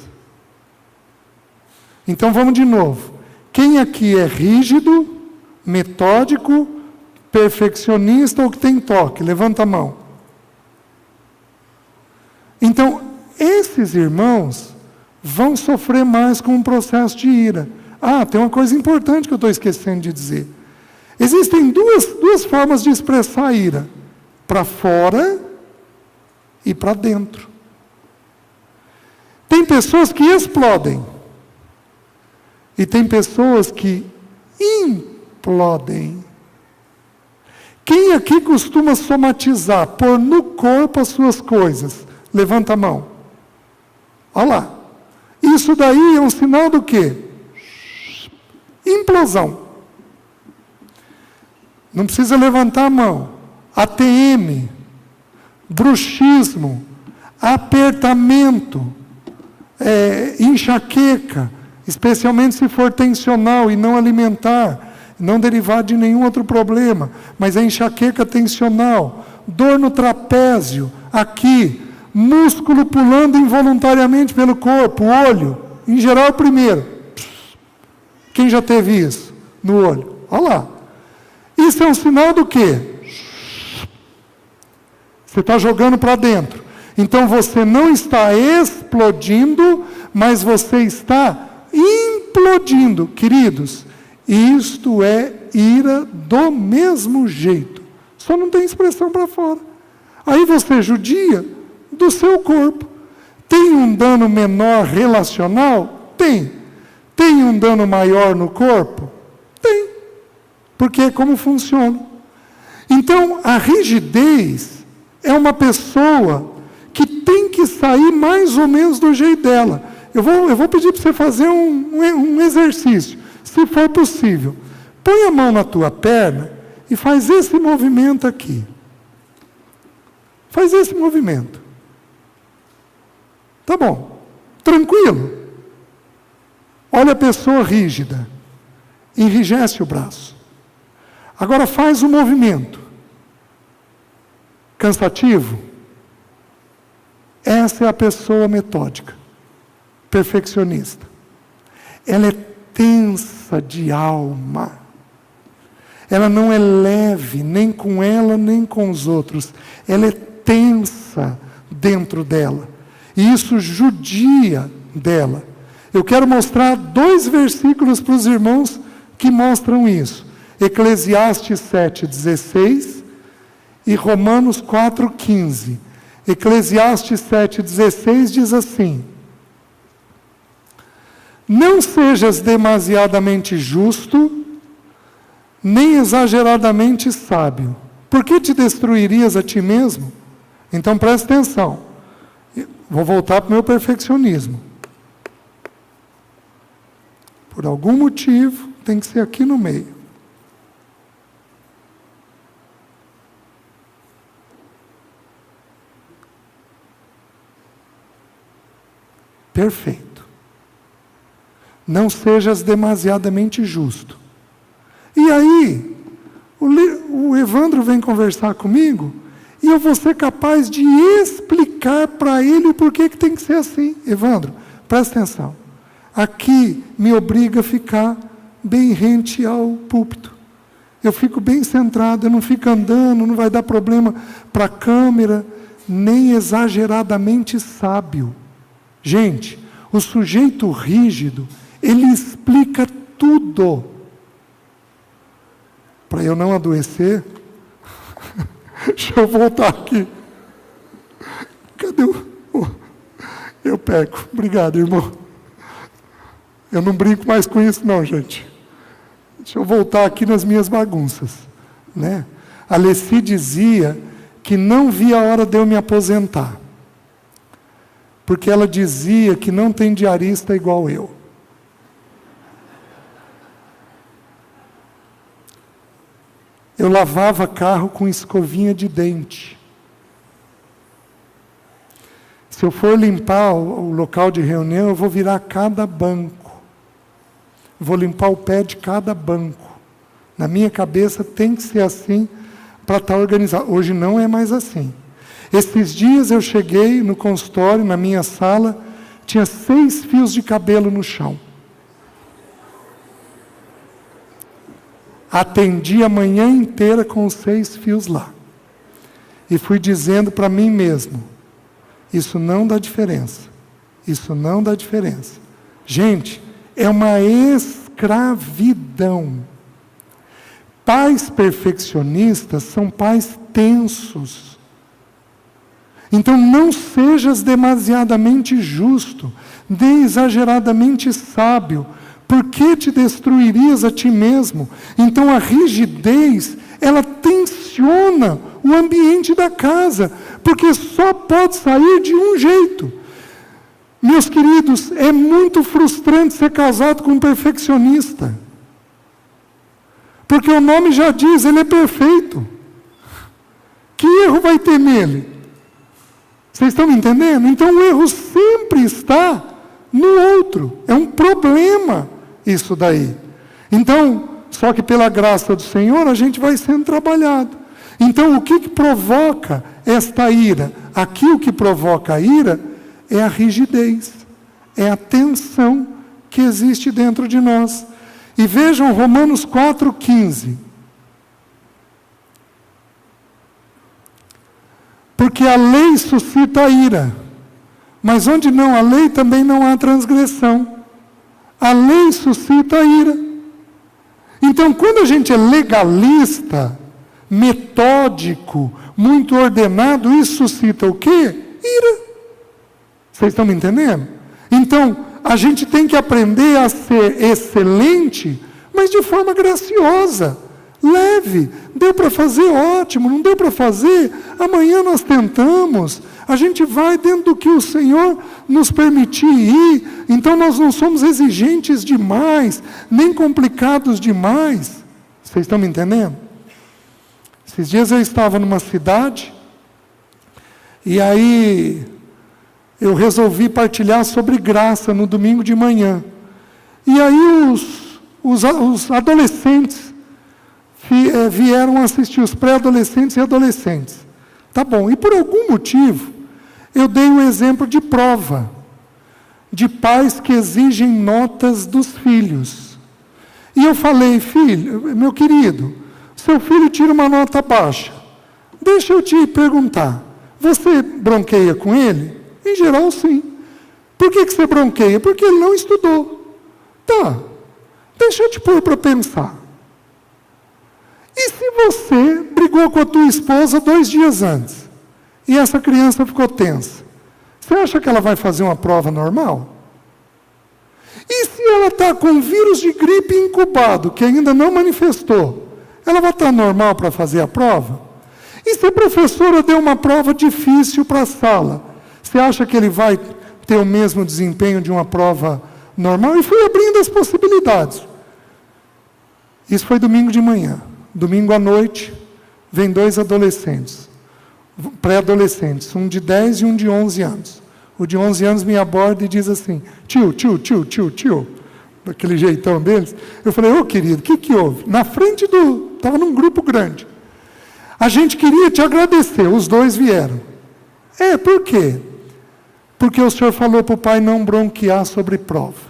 Então vamos de novo. Quem aqui é rígido, metódico, perfeccionista ou que tem toque? Levanta a mão. Então, esses irmãos vão sofrer mais com um processo de ira. Ah, tem uma coisa importante que eu estou esquecendo de dizer. Existem duas formas de expressar a ira. Para fora e para dentro. Tem pessoas que explodem. E tem pessoas que implodem. Quem aqui costuma somatizar, pôr no corpo as suas coisas? Levanta a mão. Olha lá. Isso daí é um sinal do quê? Implosão. Não precisa levantar a mão. ATM, bruxismo, apertamento, enxaqueca, especialmente se for tensional e não alimentar, não derivado de nenhum outro problema, mas a enxaqueca tensional, dor no trapézio, aqui, músculo pulando involuntariamente pelo corpo, olho, em geral primeiro. Quem já teve isso no olho? Olha lá. Isso é um sinal do quê? Você está jogando para dentro. Então você não está explodindo, mas você está implodindo. Queridos, isto é ira do mesmo jeito. Só não tem expressão para fora. Aí você judia do seu corpo. Tem um dano menor relacional? Tem. Tem um dano maior no corpo? Tem. Porque é como funciona. Então, a rigidez é uma pessoa que tem que sair mais ou menos do jeito dela. Eu vou pedir para você fazer um exercício, se for possível. Põe a mão na tua perna e faz esse movimento aqui. Faz esse movimento. Tá bom. Tranquilo. Olha a pessoa rígida. Enrijece o braço. Agora faz o movimento. Cansativo? Essa é a pessoa metódica, perfeccionista. Ela é tensa de alma. Ela não é leve, nem com ela, nem com os outros. Ela é tensa dentro dela. E isso judia dela. Eu quero mostrar 2 versículos para os irmãos que mostram isso. Eclesiastes 7:16 e Romanos 4:15. Eclesiastes 7:16 diz assim: não sejas demasiadamente justo, nem exageradamente sábio. Por que te destruirias a ti mesmo? Então preste atenção. Vou voltar para o meu perfeccionismo. Por algum motivo, tem que ser aqui no meio. Perfeito. Não sejas demasiadamente justo. E aí, o Evandro vem conversar comigo, e eu vou ser capaz de explicar para ele por que tem que ser assim. Evandro, presta atenção. Aqui me obriga a ficar bem rente ao púlpito. Eu fico bem centrado, eu não fico andando, não vai dar problema para a câmera, nem exageradamente sábio. Gente, o sujeito rígido, ele explica tudo. Para eu não adoecer, deixa eu voltar aqui. Cadê o... Eu pego. Obrigado, irmão. Eu não brinco mais com isso não, gente. Deixa eu voltar aqui nas minhas bagunças. Né? A Leci dizia que não via a hora de eu me aposentar. Porque ela dizia que não tem diarista igual eu. Eu lavava carro com escovinha de dente. Se eu for limpar o local de reunião, eu vou virar cada banco. Vou limpar o pé de cada banco. Na minha cabeça tem que ser assim para estar organizado. Hoje não é mais assim. Esses dias eu cheguei no consultório, na minha sala, tinha 6 fios de cabelo no chão. Atendi a manhã inteira com os 6 fios lá. E fui dizendo para mim mesmo, isso não dá diferença. Isso não dá diferença. Gente, é uma escravidão. Pais perfeccionistas são pais tensos. Então não sejas demasiadamente justo, nem exageradamente sábio. Por que te destruirias a ti mesmo? Então a rigidez, ela tensiona o ambiente da casa, porque só pode sair de um jeito. Meus queridos, é muito frustrante ser casado com um perfeccionista. Porque o nome já diz, ele é perfeito. Que erro vai ter nele? Vocês estão me entendendo? Então o erro sempre está no outro. É um problema isso daí. Então, só que pela graça do Senhor, a gente vai sendo trabalhado. Então, o que provoca esta ira? Aqui o que provoca a ira é a rigidez, é a tensão que existe dentro de nós. E vejam Romanos 4,15. Porque a lei suscita a ira, mas onde não há lei também não há transgressão. A lei suscita a ira. Então, quando a gente é legalista, metódico, muito ordenado, isso suscita o quê? Ira. Vocês estão me entendendo? Então, a gente tem que aprender a ser excelente, mas de forma graciosa, leve. Deu para fazer, ótimo. Não deu para fazer, amanhã nós tentamos. A gente vai dentro do que o Senhor nos permitir ir. Então, nós não somos exigentes demais, nem complicados demais. Vocês estão me entendendo? Esses dias eu estava numa cidade, e aí eu resolvi partilhar sobre graça no domingo de manhã. E aí os adolescentes vieram assistir, os pré-adolescentes e adolescentes. Tá bom, e por algum motivo, eu dei um exemplo de prova, de pais que exigem notas dos filhos. E eu falei, filho, meu querido, seu filho tira uma nota baixa. Deixa eu te perguntar, você bronqueia com ele? Em geral, sim. Por que você bronqueia? Porque ele não estudou. Tá, deixa eu te pôr para pensar. E se você brigou com a tua esposa 2 dias antes, e essa criança ficou tensa, você acha que ela vai fazer uma prova normal? E se ela está com um vírus de gripe incubado, que ainda não manifestou, ela vai estar normal para fazer a prova? E se a professora deu uma prova difícil para a sala, você acha que ele vai ter o mesmo desempenho de uma prova normal? E fui abrindo as possibilidades. Isso foi domingo de manhã. Domingo à noite, vem 2 adolescentes, pré-adolescentes, um de 10 e um de 11 anos. O de 11 anos me aborda e diz assim, tio, daquele jeitão deles. Eu falei, ô querido, o que houve? Na frente estava num grupo grande. A gente queria te agradecer, os 2 vieram. Por quê? Porque o senhor falou para o pai não bronquear sobre prova.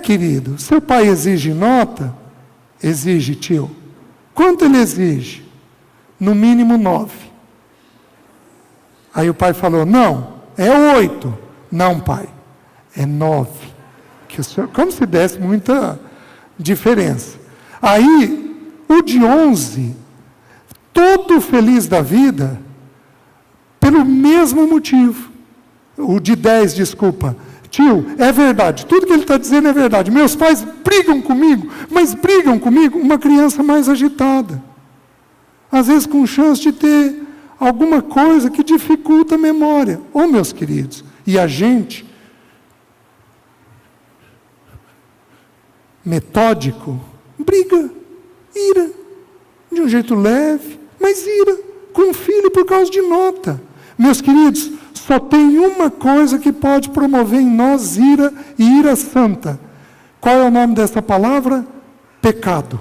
Querido, seu pai exige nota? Exige, tio. Quanto ele exige? No mínimo 9. Aí o pai falou, não, é 8. Não, pai, é 9. Que o senhor, como se desse muita diferença. Aí, o de 11, todo feliz da vida, pelo mesmo motivo. O de 10, desculpa. Tio, é verdade, tudo que ele está dizendo é verdade. Meus pais brigam comigo, mas brigam comigo uma criança mais agitada. Às vezes com chance de ter alguma coisa que dificulta a memória. Meus queridos, e a gente, metódico, briga, ira, de um jeito leve, mas ira, com o filho por causa de nota. Meus queridos, só tem uma coisa que pode promover em nós ira e ira santa. Qual é o nome dessa palavra? Pecado.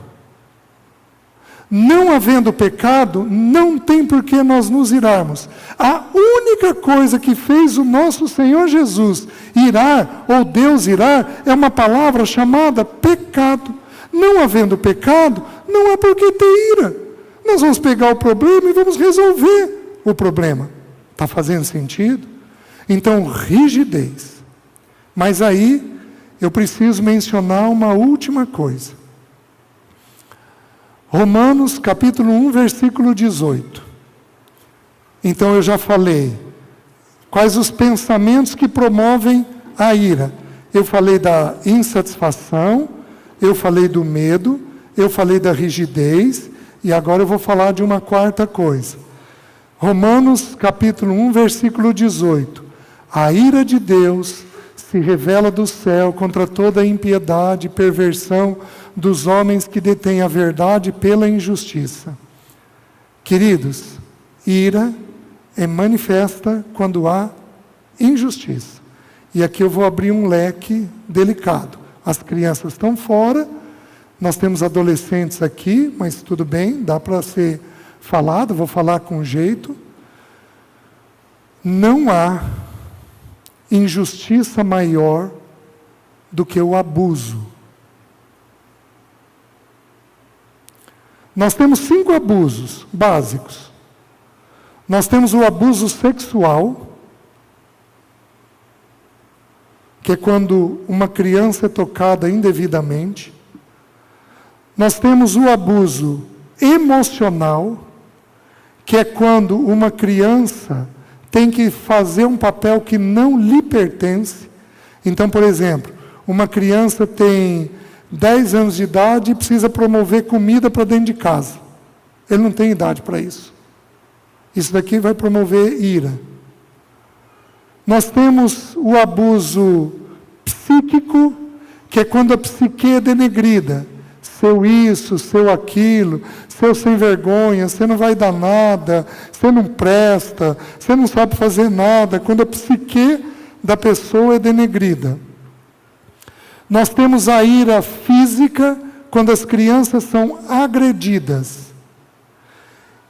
Não havendo pecado, não tem por que nós nos irarmos. A única única coisa que fez o nosso Senhor Jesus irar, ou Deus irar, é uma palavra chamada pecado. Não havendo pecado, não há por que ter ira. Nós vamos pegar o problema e vamos resolver o problema. Está fazendo sentido? Então, rigidez. Mas aí, eu preciso mencionar uma última coisa. Romanos, capítulo 1, versículo 18. Então, eu já falei quais os pensamentos que promovem a ira. Eu falei da insatisfação, eu falei do medo, eu falei da rigidez, e agora eu vou falar de uma quarta coisa. Romanos, capítulo 1, versículo 18. A ira de Deus se revela do céu contra toda a impiedade e perversão dos homens que detêm a verdade pela injustiça. Queridos, ira é manifesta quando há injustiça. E aqui eu vou abrir um leque delicado. As crianças estão fora, nós temos adolescentes aqui, mas tudo bem, dá para ser falado, vou falar com jeito. Não há injustiça maior do que o abuso. Nós temos 5 abusos básicos. Nós temos o abuso sexual, que é quando uma criança é tocada indevidamente. Nós temos o abuso emocional, que é quando uma criança tem que fazer um papel que não lhe pertence. Então, por exemplo, uma criança tem 10 anos de idade e precisa promover comida para dentro de casa. Ele não tem idade para isso. Isso daqui vai promover ira. Nós temos o abuso psíquico, que é quando a psique é denegrida. Seu isso, seu aquilo, seu sem vergonha, você não vai dar nada, você não presta, você não sabe fazer nada. Quando a psique da pessoa é denegrida. Nós temos a ira física, quando as crianças são agredidas.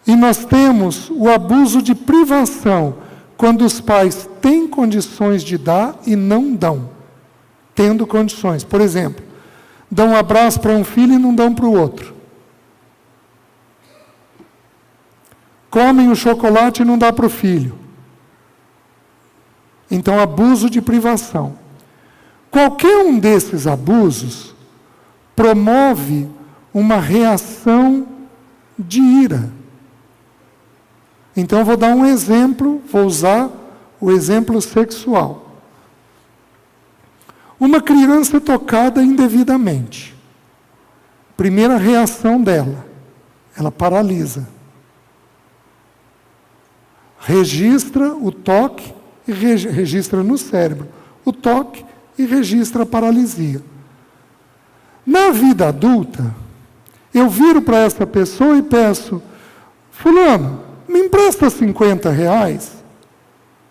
E nós temos o abuso de privação, quando os pais têm condições de dar e não dão. Tendo condições. Por exemplo, dão um abraço para um filho e não dão para o outro. Comem o chocolate e não dá para o filho. Então, abuso de privação. Qualquer um desses abusos promove uma reação de ira. Então, eu vou dar um exemplo, vou usar o exemplo sexual. Uma criança é tocada indevidamente. Primeira reação dela, ela paralisa. Registra o toque e registra no cérebro o toque e registra a paralisia. Na vida adulta, eu viro para essa pessoa e peço: fulano, me empresta R$50,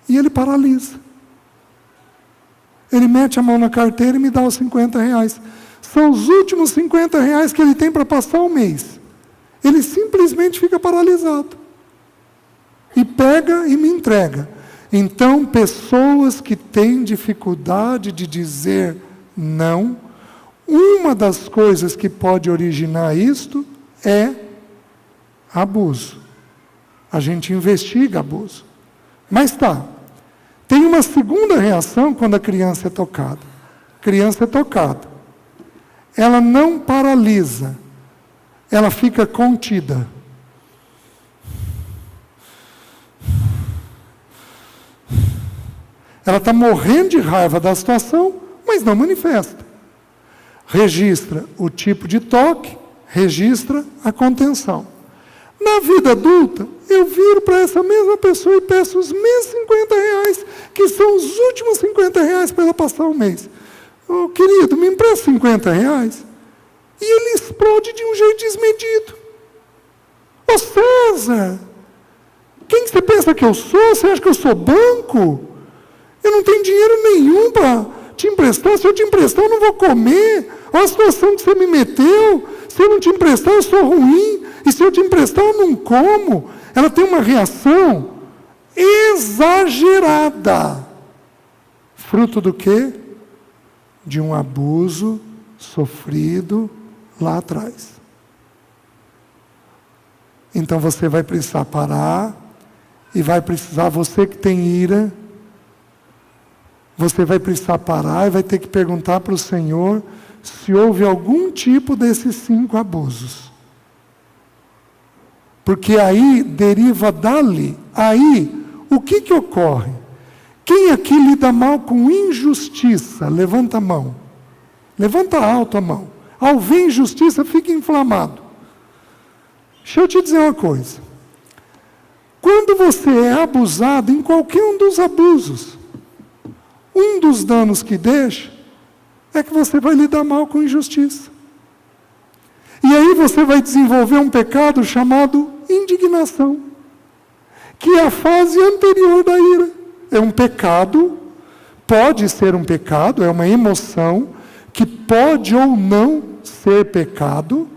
e ele paralisa. Ele mete a mão na carteira e me dá os R$50. São os últimos R$50 que ele tem para passar o mês. Ele simplesmente fica paralisado. E pega e me entrega. Então, pessoas que têm dificuldade de dizer não, uma das coisas que pode originar isto é abuso. A gente investiga abuso. Mas tá. Tem uma segunda reação quando a criança é tocada. A criança é tocada. Ela não paralisa. Ela fica contida. Ela está morrendo de raiva da situação, mas não manifesta. Registra o tipo de toque, registra a contenção. Na vida adulta, eu viro para essa mesma pessoa e peço os mesmos R$50, que são os últimos R$50 para ela passar o mês. Oh, querido, me empresta R$50? E ele explode de um jeito desmedido. Ô César, quem você pensa que eu sou? Você acha que eu sou banco? Eu não tenho dinheiro nenhum para te emprestar. Se eu te emprestar, eu não vou comer. Olha a situação que você me meteu. Se eu não te emprestar, eu sou ruim. E se eu te emprestar, eu não como. Ela tem uma reação exagerada. Fruto do quê? De um abuso sofrido lá atrás. Então você vai precisar parar e vai precisar, você que tem ira, você vai precisar parar e vai ter que perguntar para o Senhor se houve algum tipo desses 5 abusos. Porque aí deriva dali. Aí, o que ocorre? Quem aqui lida mal com injustiça? Levanta a mão. Levanta alto a mão. Ao ver injustiça, fica inflamado. Deixa eu te dizer uma coisa. Quando você é abusado em qualquer um dos abusos, um dos danos que deixa é que você vai lidar mal com injustiça. E aí você vai desenvolver um pecado chamado indignação, que é a fase anterior da ira. É um pecado, pode ser um pecado, é uma emoção que pode ou não ser pecado,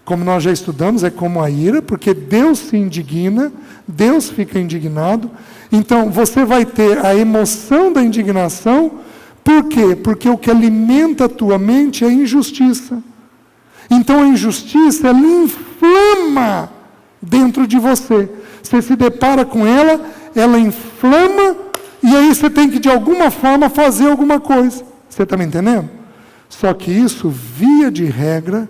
como nós já estudamos, é como a ira, porque Deus se indigna, Deus fica indignado. Então você vai ter a emoção da indignação. Por quê? Porque o que alimenta a tua mente é a injustiça. Então a injustiça, ela inflama dentro de você. Você se depara com ela, ela inflama, e aí você tem que de alguma forma fazer alguma coisa. Você está me entendendo? Só que isso, via de regra,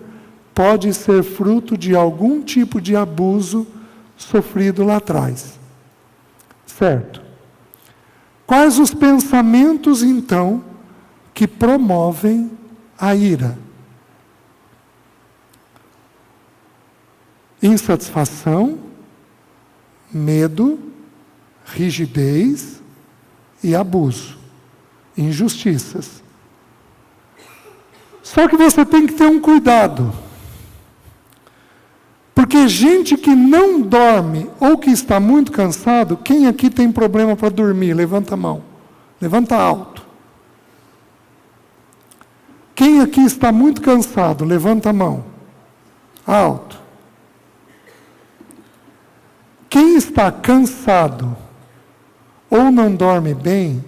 pode ser fruto de algum tipo de abuso sofrido lá atrás. Certo? Quais os pensamentos, então, que promovem a ira? Insatisfação, medo, rigidez e abuso, injustiças. Só que você tem que ter um cuidado. Porque gente que não dorme ou que está muito cansado, quem aqui tem problema para dormir? Levanta a mão. Levanta alto. Quem aqui está muito cansado? Levanta a mão. Alto. Quem está cansado ou não dorme bem,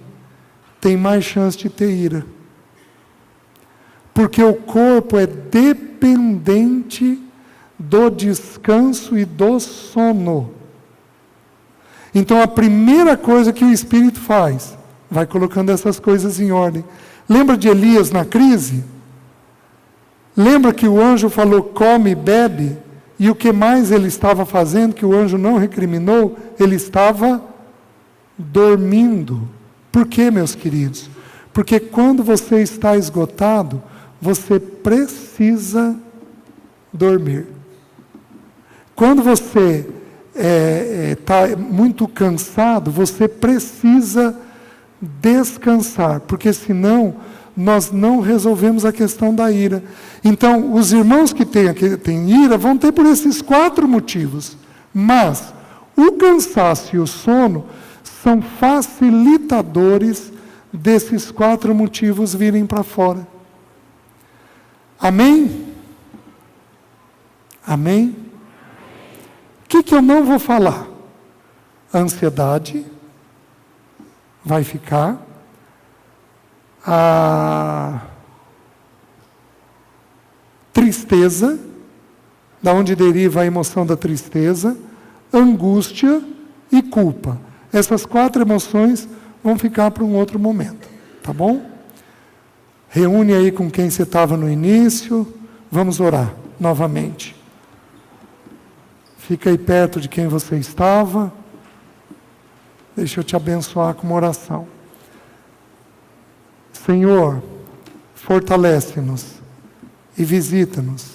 tem mais chance de ter ira. Porque o corpo é dependente do descanso e do sono. Então a primeira coisa que o Espírito faz, vai colocando essas coisas em ordem. Lembra de Elias na crise? Lembra que o anjo falou, come e bebe? E o que mais ele estava fazendo, que o anjo não recriminou? Ele estava dormindo. Por quê, meus queridos? Porque quando você está esgotado, você precisa dormir. Quando você está muito cansado, você precisa descansar, porque senão nós não resolvemos a questão da ira. Então, os irmãos que têm ira vão ter por esses 4 motivos. Mas o cansaço e o sono são facilitadores desses 4 motivos virem para fora. Amém? Amém? O que eu não vou falar? A ansiedade vai ficar. A tristeza, da onde deriva a emoção da tristeza, angústia e culpa. Essas 4 emoções vão ficar para um outro momento, tá bom? Reúne aí com quem você estava no início, vamos orar novamente. Fica aí perto de quem você estava. Deixa eu te abençoar com uma oração. Senhor, fortalece-nos e visita-nos.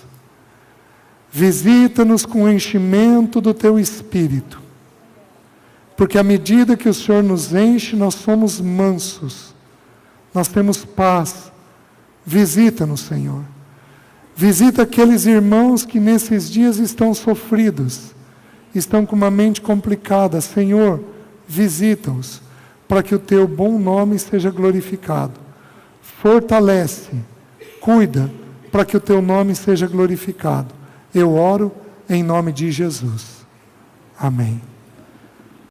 Visita-nos com o enchimento do Teu Espírito. Porque à medida que o Senhor nos enche, nós somos mansos. Nós temos paz. Visita-nos, Senhor. Visita aqueles irmãos que nesses dias estão sofridos, estão com uma mente complicada. Senhor, visita-os, para que o Teu bom nome seja glorificado. Fortalece, cuida, para que o Teu nome seja glorificado. Eu oro em nome de Jesus. Amém.